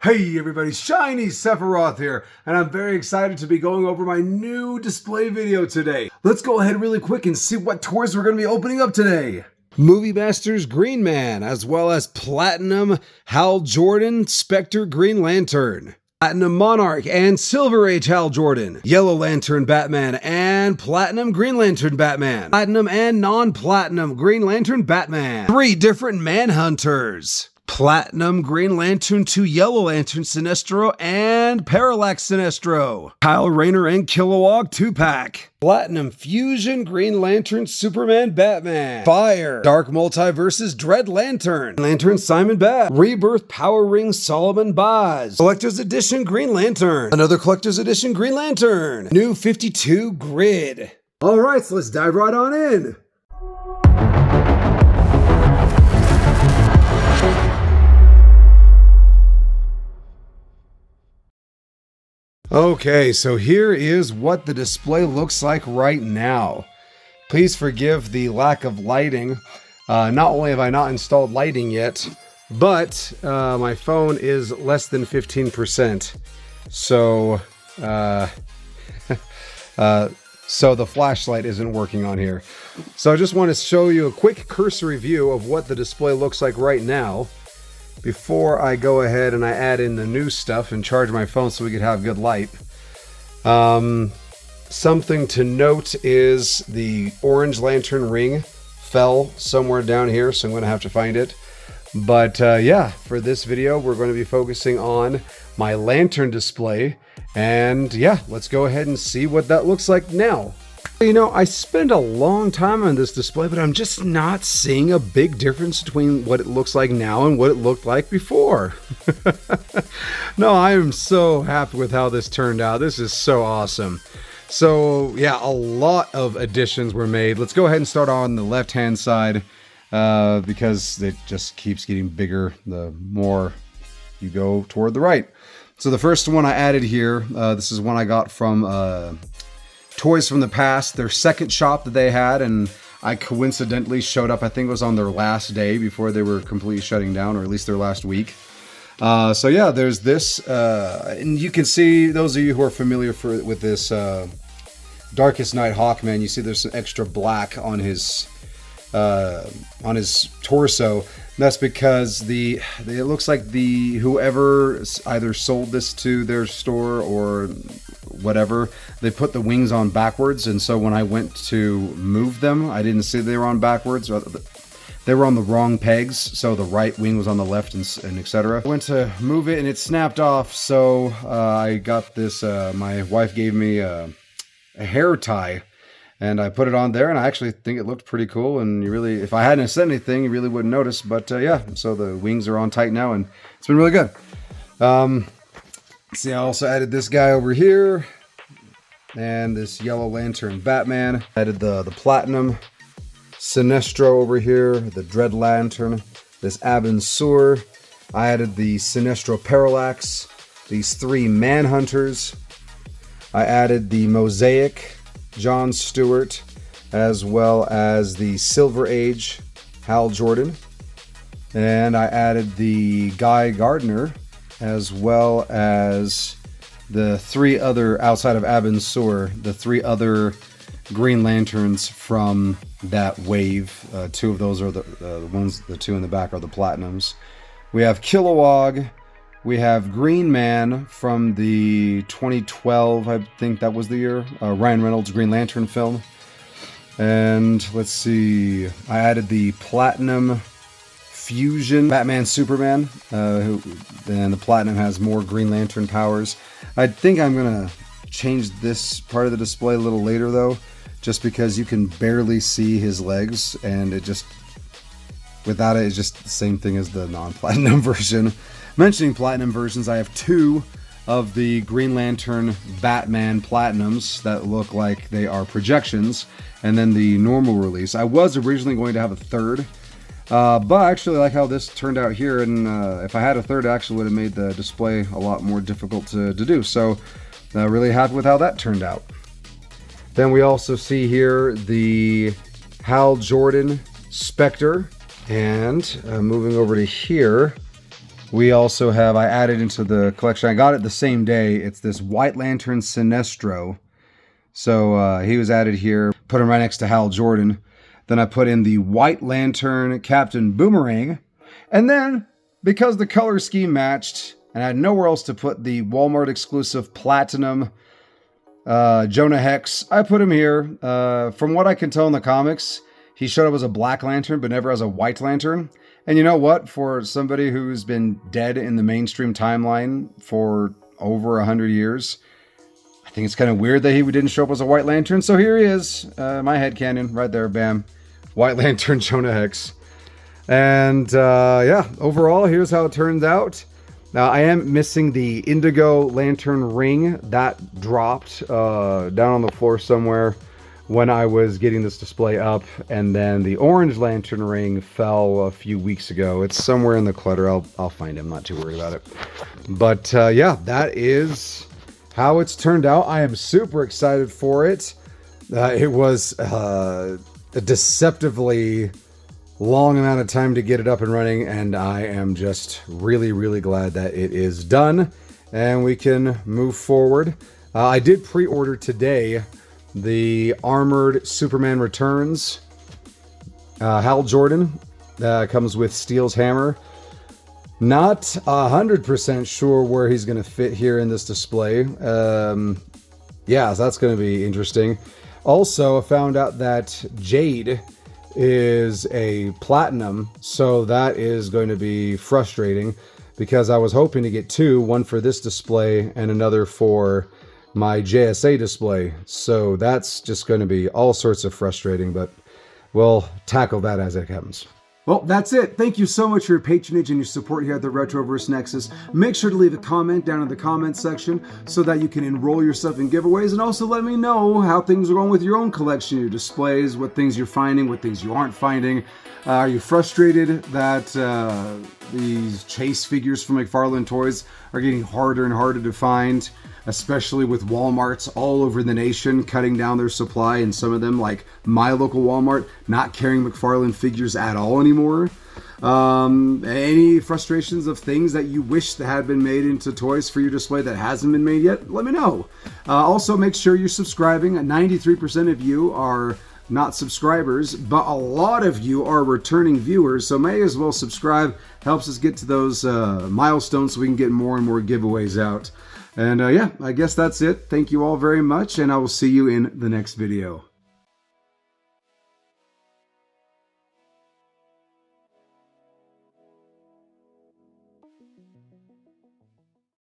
Hey everybody, Shiny Sephiroth here, and I'm very excited to be going over my new display video today. Let's go ahead really quick and see what toys we're going to be opening up today. Movie Masters Green Man, as well as Platinum Hal Jordan Spectre Green Lantern. Platinum Monarch and Silver Age Hal Jordan, Yellow Lantern Batman, and Platinum Green Lantern Batman. Platinum and non-Platinum Green Lantern Batman. 3 different Manhunters. Platinum Green Lantern to Yellow Lantern Sinestro and Parallax Sinestro. Kyle Rayner and Kilowog 2-pack. Platinum Fusion Green Lantern Superman Batman. Fire Dark Multiverses Dread Lantern. Lantern Simon Bat. Rebirth Power Ring Solomon Baz. Collector's Edition Green Lantern. Another Collector's Edition Green Lantern. New 52 Grid. Alright, so let's dive right on in. Okay, so here is what the display looks like right now. Please forgive the lack of lighting. Not only have I not installed lighting yet, but my phone is less than 15%. So, so the flashlight isn't working on here. So I just want to show you a quick cursory view of what the display looks like right now, before I go ahead and I add in the new stuff and charge my phone so we could have good light. Something to note is the orange lantern ring fell somewhere down here, so I'm going to have to find it. But yeah, for this video, we're going to be focusing on my lantern display. And yeah, let's go ahead and see what that looks like now. You know, I spend a long time on this display, but I'm just not seeing a big difference between what it looks like now and what it looked like before. No, I am so happy with how this turned out. This is so awesome. So yeah, a lot of additions were made. Let's go ahead and start on the left-hand side because it just keeps getting bigger the more you go toward the right. So the first one I added here, this is one I got from Toys from the Past, their second shop that they had, and I coincidentally showed up, I think it was on their last day before they were completely shutting down, or at least their last week. So yeah, there's this, and you can see, those of you who are familiar with this Darkest Night Hawkman, you see there's some extra black on his torso. That's because it looks like whoever either sold this to their store or whatever, they put the wings on backwards, and so when I went to move them, I didn't see they were on backwards. They were on the wrong pegs, so the right wing was on the left, and etc. I went to move it and it snapped off, so I got this, my wife gave me a hair tie, and I put it on there, and I actually think it looked pretty cool, and you really, if I hadn't said anything, you really wouldn't notice, but yeah, so the wings are on tight now, and it's been really good. See, I also added this guy over here, and this Yellow Lantern Batman. I added the Platinum Sinestro over here, the Dread Lantern, this Abin Sur. I added the Sinestro Parallax, these 3 Manhunters. I added the Mosaic John Stewart, as well as the Silver Age Hal Jordan. And I added the Guy Gardner, as well as the 3 other, outside of Abin Sur, the 3 other Green Lanterns from that wave. 2 of those are the ones, the 2 in the back are the Platinums. We have Kilowog. We have Green Man from the 2012, I think that was the year, Ryan Reynolds Green Lantern film. And let's see, I added the Platinum Fusion Batman Superman, and the Platinum has more Green Lantern powers. I think I'm going to change this part of the display a little later though, just because you can barely see his legs, and it just, without it, it's just the same thing as the non-Platinum version. Mentioning Platinum versions, I have 2 of the Green Lantern Batman Platinums that look like they are projections, and then the normal release. I was originally going to have a 3rd, but I actually like how this turned out here, and if I had a 3rd, I actually would have made the display a lot more difficult to do, so really happy with how that turned out. Then we also see here the Hal Jordan Spectre, and moving over to here, We also have, I added into the collection, I got it the same day, it's this White Lantern Sinestro. So he was added here, put him right next to Hal Jordan. Then I put in the White Lantern Captain Boomerang. And then, because the color scheme matched, and I had nowhere else to put the Walmart exclusive Platinum Jonah Hex, I put him here. From what I can tell in the comics, he showed up as a Black Lantern, but never as a White Lantern. And you know what? For somebody who's been dead in the mainstream timeline for over 100 years, I think it's kind of weird that he didn't show up as a White Lantern. So here he is, my headcanon, right there, bam. White Lantern Jonah Hex. And yeah, overall, here's how it turns out. Now, I am missing the Indigo Lantern ring. That dropped down on the floor somewhere when I was getting this display up. And then the Orange Lantern ring fell a few weeks ago. It's somewhere in the clutter. I'll find it. I'm not too worried about it. But yeah, that is how it's turned out. I am super excited for it. It was a deceptively long amount of time to get it up and running, and I am just really glad that it is done and we can move forward. I did pre-order today the Armored Superman Returns Hal Jordan. Comes with Steel's hammer. Not 100% sure where he's going to fit here in this display. Yeah, so that's going to be interesting. Also, I found out that Jade is a Platinum, so that is going to be frustrating because I was hoping to get two, one for this display and another for my JSA display. So that's just going to be all sorts of frustrating, but we'll tackle that as it comes. Well, that's it. Thank you so much for your patronage and your support here at the Retroverse Nexus. Make sure to leave a comment down in the comments section so that you can enroll yourself in giveaways, and also let me know how things are going with your own collection, your displays, what things you're finding, what things you aren't finding. Are you frustrated that these chase figures from McFarlane Toys are getting harder and harder to find, especially with Walmarts all over the nation cutting down their supply, and some of them, like my local Walmart, not carrying McFarlane figures at all anymore? Any frustrations of things that you wish that had been made into toys for your display that hasn't been made yet? Let me know. Also, make sure you're subscribing. 93% of you are not subscribers, but a lot of you are returning viewers, so may as well subscribe. Helps us get to those milestones so we can get more and more giveaways out. And yeah, I guess that's it. Thank you all very much, and I will see you in the next video.